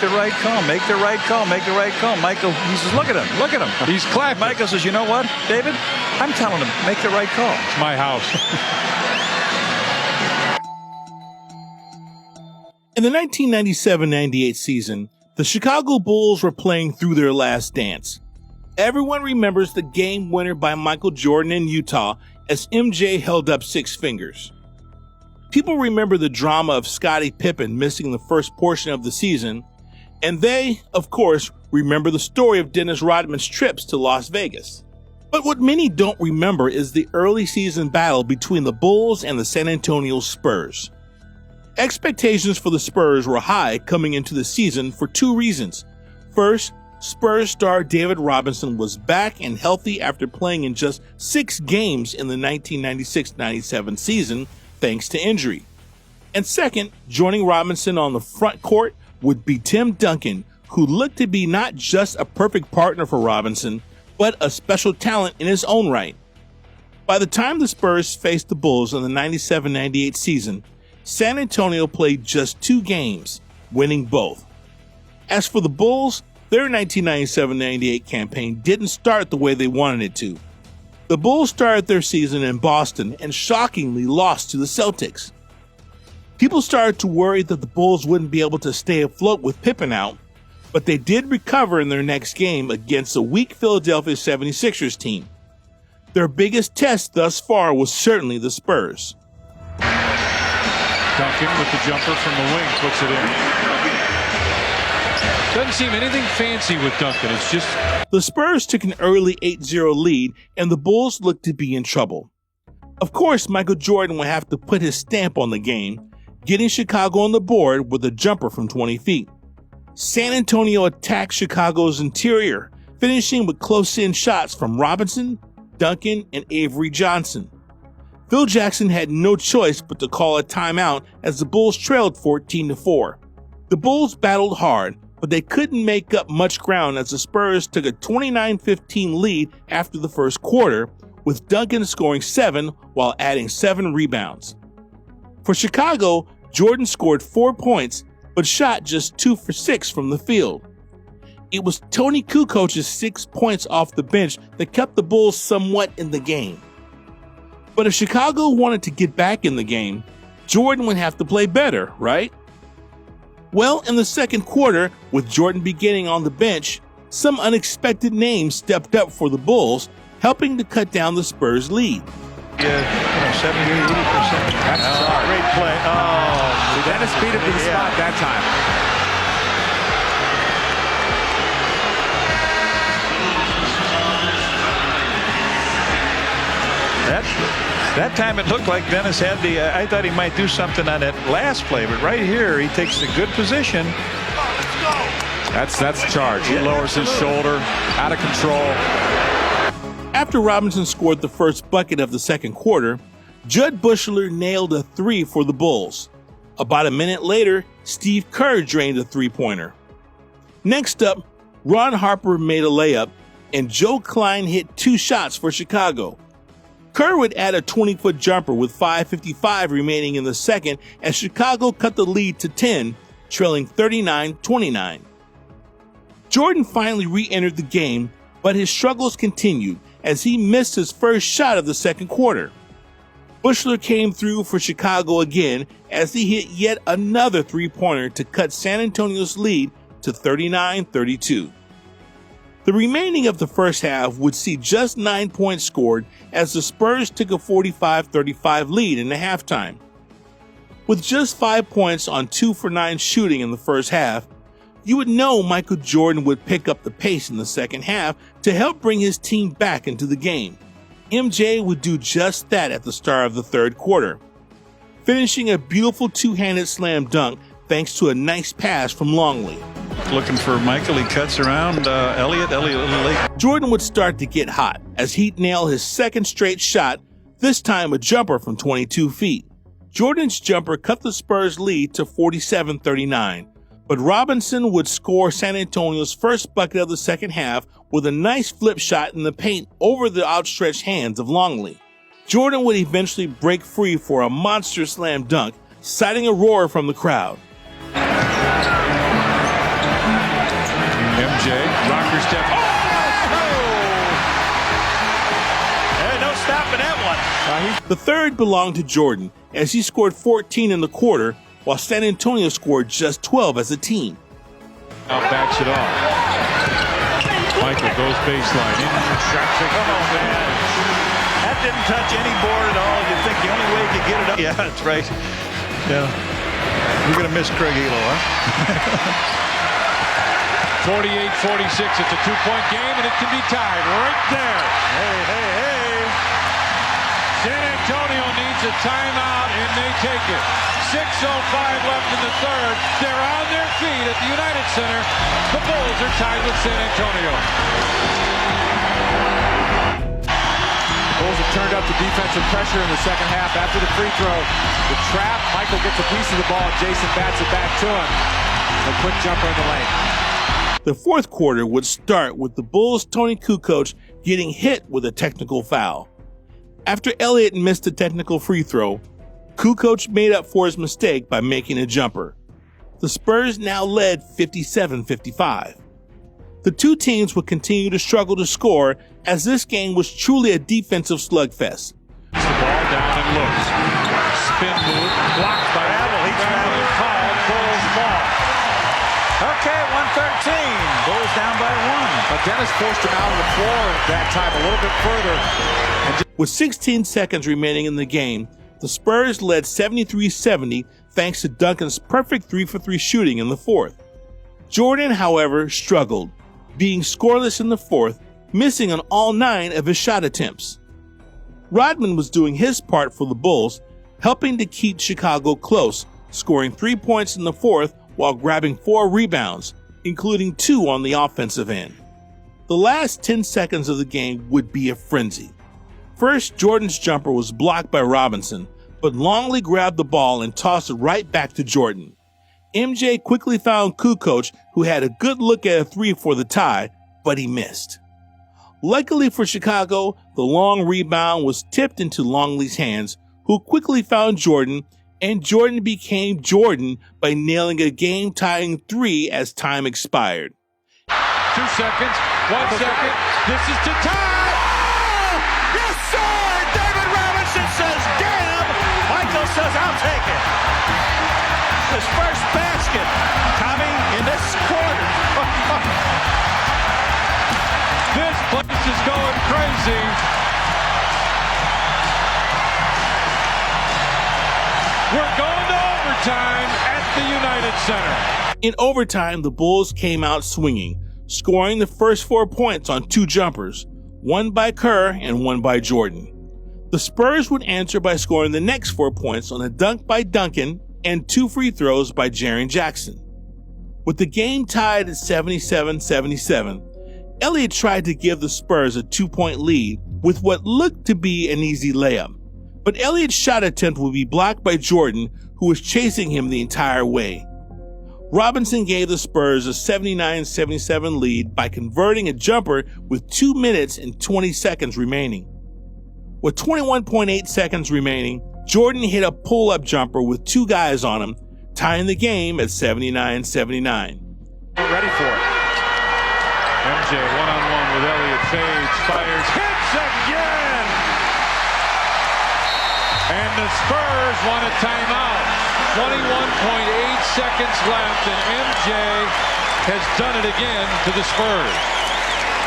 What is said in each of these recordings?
The right call, make the right call, make the right call. Michael, he says, look at him. He's clapping. Michael says, you know what, David? I'm telling him, make the right call. It's my house. In the 1997-98 season, the Chicago Bulls were playing through their last dance. Everyone remembers the game winner by Michael Jordan in Utah as MJ held up 6 fingers. People remember the drama of Scottie Pippen missing the first portion of the season, and they, of course, remember the story of Dennis Rodman's trips to Las Vegas. But what many don't remember is the early season battle between the Bulls and the San Antonio Spurs. Expectations for the Spurs were high coming into the season for 2 reasons. First, Spurs star David Robinson was back and healthy after playing in just 6 games in the 1996-97 season thanks to injury. And second, joining Robinson on the front court would be Tim Duncan, who looked to be not just a perfect partner for Robinson, but a special talent in his own right. By the time the Spurs faced the Bulls in the 97-98 season, San Antonio played just 2 games, winning both. As for the Bulls, their 1997-98 campaign didn't start the way they wanted it to. The Bulls started their season in Boston and shockingly lost to the Celtics. People started to worry that the Bulls wouldn't be able to stay afloat with Pippen out, but they did recover in their next game against a weak Philadelphia 76ers team. Their biggest test thus far was certainly the Spurs. Duncan with the jumper from the wing puts it in. Doesn't seem anything fancy with Duncan. It's just... The Spurs took an early 8-0 lead, and the Bulls looked to be in trouble. Of course, Michael Jordan would have to put his stamp on the game, getting Chicago on the board with a jumper from 20 feet. San Antonio attacked Chicago's interior, finishing with close-in shots from Robinson, Duncan, and Avery Johnson. Phil Jackson had no choice but to call a timeout as the Bulls trailed 14-4. The Bulls battled hard, but they couldn't make up much ground as the Spurs took a 29-15 lead after the first quarter, with Duncan scoring 7 while adding 7 rebounds. For Chicago, Jordan scored 4 points, but shot just 2 for 6 from the field. It was Tony Kukoc's 6 points off the bench that kept the Bulls somewhat in the game. But if Chicago wanted to get back in the game, Jordan would have to play better, right? Well, in the second quarter, with Jordan beginning on the bench, some unexpected names stepped up for the Bulls, helping to cut down the Spurs' lead. 70, 80%. That's a great play. Oh, Dennis beat him to the spot that time. That time it looked like Dennis had I thought he might do something on that last play, but right here he takes the good position. That's charge. He lowers his shoulder, out of control. After Robinson scored the first bucket of the second quarter, Judd Buechler nailed a 3 for the Bulls. About a minute later, Steve Kerr drained a 3-pointer. Next up, Ron Harper made a layup, and Joe Klein hit 2 shots for Chicago. Kerr would add a 20-foot jumper with 5:55 remaining in the second as Chicago cut the lead to 10, trailing 39-29. Jordan finally re-entered the game, but his struggles continued as he missed his first shot of the second quarter. Buechler came through for Chicago again as he hit yet another 3-pointer to cut San Antonio's lead to 39-32. The remaining of the first half would see just 9 points scored as the Spurs took a 45-35 lead in the halftime. With just 5 points on 2 for 9 shooting in the first half, you would know Michael Jordan would pick up the pace in the second half to help bring his team back into the game. MJ would do just that at the start of the third quarter, finishing a beautiful 2-handed slam dunk thanks to a nice pass from Longley. Looking for Michael, he cuts around Elliott. Jordan would start to get hot as he'd nail his second straight shot, this time a jumper from 22 feet. Jordan's jumper cut the Spurs' lead to 47-39, but Robinson would score San Antonio's first bucket of the second half with a nice flip shot in the paint over the outstretched hands of Longley. Jordan would eventually break free for a monster slam dunk, citing a roar from the crowd. The third belonged to Jordan, as he scored 14 in the quarter, while San Antonio scored just 12 as a team. Now backs it off. Michael goes baseline. In the shot. Come on, man. That didn't touch any board at all. You think the only way you could get it up? Yeah, that's right. Yeah. We're going to miss Craig Elo, huh? 48-46. It's a two-point game, and it can be tied right there. Hey. San Antonio needs a timeout, and they take it. 6:05 left in the third. They're on their feet at the United Center. The Bulls are tied with San Antonio. The Bulls have turned up the defensive pressure in the second half after the free throw. The trap, Michael gets a piece of the ball. Jason bats it back to him. A quick jumper in the lane. The fourth quarter would start with the Bulls' Tony Kukoc getting hit with a technical foul. After Elliott missed a technical free throw, Kukoc made up for his mistake by making a jumper. The Spurs now led 57-55. The two teams would continue to struggle to score, as this game was truly a defensive slugfest. The ball down and looks. Spin move, blocked by Apple. He's fouled. Bulls ball. Okay, 113. Bulls down by 1. But Dennis forced him out on the floor that time a little bit further. With 16 seconds remaining in the game, the Spurs led 73-70 thanks to Duncan's perfect 3-for-3 shooting in the fourth. Jordan, however, struggled, being scoreless in the fourth, missing on all 9 of his shot attempts. Rodman was doing his part for the Bulls, helping to keep Chicago close, scoring 3 points in the fourth while grabbing 4 rebounds, including 2 on the offensive end. The last 10 seconds of the game would be a frenzy. First, Jordan's jumper was blocked by Robinson, but Longley grabbed the ball and tossed it right back to Jordan. MJ quickly found Kukoc, who had a good look at a 3 for the tie, but he missed. Luckily for Chicago, the long rebound was tipped into Longley's hands, who quickly found Jordan, and Jordan became Jordan by nailing a game-tying 3 as time expired. 2 seconds, 1 second, this is to tie! Yes, sir! David Robinson says, damn! Michael says, I'll take it. His first basket coming in this quarter. This place is going crazy. We're going to overtime at the United Center. In overtime, the Bulls came out swinging, scoring the first 4 points on 2 jumpers, one by Kerr and one by Jordan. The Spurs would answer by scoring the next 4 points on a dunk by Duncan and 2 free throws by Jaren Jackson. With the game tied at 77-77, Elliott tried to give the Spurs a 2-point lead with what looked to be an easy layup. But Elliott's shot attempt would be blocked by Jordan, who was chasing him the entire way. Robinson gave the Spurs a 79-77 lead by converting a jumper with 2 minutes and 20 seconds remaining. With 21.8 seconds remaining, Jordan hit a pull-up jumper with 2 guys on him, tying the game at 79-79. Ready for it. MJ one-on-one with Elliott, fades, fires, hits again! And the Spurs want a timeout. 21.8 seconds left, and MJ has done it again to the Spurs.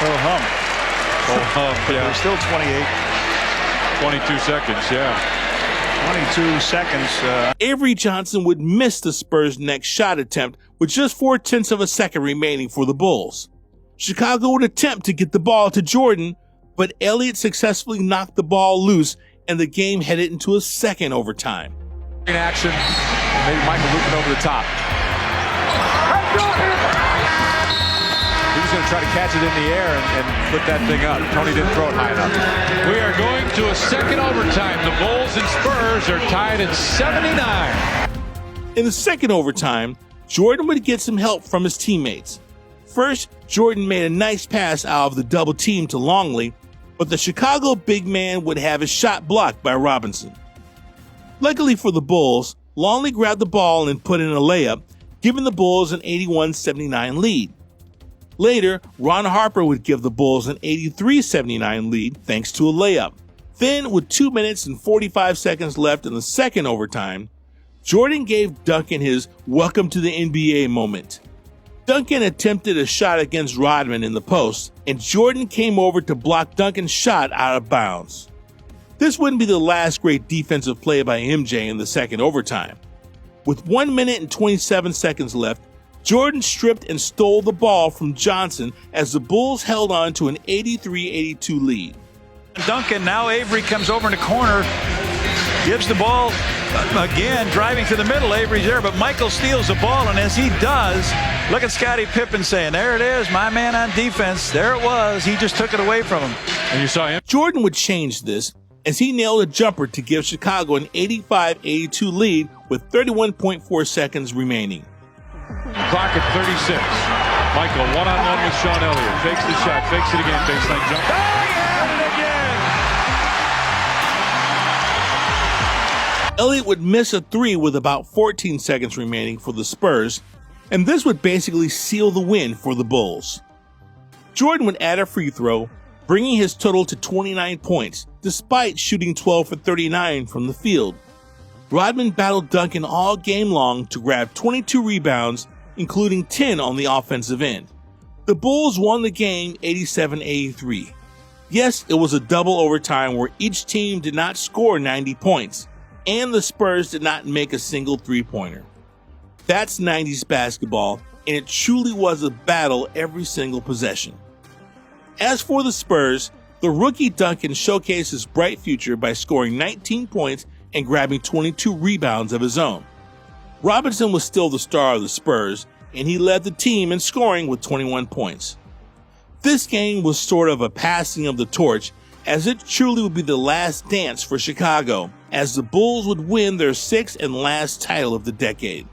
Oh, hum. Yeah. There's still 28. 22 seconds, yeah. 22 seconds. Avery Johnson would miss the Spurs' next shot attempt with just 0.4 of a second remaining for the Bulls. Chicago would attempt to get the ball to Jordan, but Elliott successfully knocked the ball loose and the game headed into a second overtime. In action, maybe Michael looping over the top. He was going to try to catch it in the air and put that thing up. Tony didn't throw it high enough. We are going to a second overtime. The Bulls and Spurs are tied at 79. In the second overtime, Jordan would get some help from his teammates. First, Jordan made a nice pass out of the double team to Longley, but the Chicago big man would have his shot blocked by Robinson. Luckily for the Bulls, Longley grabbed the ball and put in a layup, giving the Bulls an 81-79 lead. Later, Ron Harper would give the Bulls an 83-79 lead thanks to a layup. Then, with 2 minutes and 45 seconds left in the second overtime, Jordan gave Duncan his welcome to the NBA moment. Duncan attempted a shot against Rodman in the post, and Jordan came over to block Duncan's shot out of bounds. This wouldn't be the last great defensive play by MJ in the second overtime. With 1 minute and 27 seconds left, Jordan stripped and stole the ball from Johnson as the Bulls held on to an 83-82 lead. Duncan, now Avery comes over in the corner, gives the ball again, driving to the middle. Avery's there, but Michael steals the ball, and as he does, look at Scottie Pippen saying, there it is, my man on defense. There it was. He just took it away from him. And you saw him. Jordan would change this as he nailed a jumper to give Chicago an 85-82 lead with 31.4 seconds remaining. Clock at 36. Michael one-on-one with Sean Elliott. Fakes the shot, fakes it again, baseline jump. Oh, he had it again! Elliott would miss a three with about 14 seconds remaining for the Spurs, and this would basically seal the win for the Bulls. Jordan would add a free throw, bringing his total to 29 points, despite shooting 12 for 39 from the field. Rodman battled Duncan all game long to grab 22 rebounds, including 10 on the offensive end. The Bulls won the game 87-83. Yes, it was a double overtime where each team did not score 90 points, and the Spurs did not make a single three-pointer. That's 90s basketball, and it truly was a battle every single possession. As for the Spurs, the rookie Duncan showcased his bright future by scoring 19 points and grabbing 22 rebounds of his own. Robinson was still the star of the Spurs, and he led the team in scoring with 21 points. This game was sort of a passing of the torch, as it truly would be the last dance for Chicago, as the Bulls would win their sixth and last title of the decade.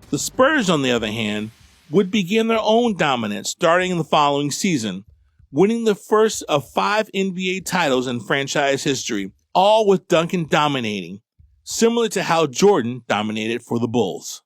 The Spurs, on the other hand, would begin their own dominance starting in the following season, winning the first of 5 NBA titles in franchise history, all with Duncan dominating, similar to how Jordan dominated for the Bulls.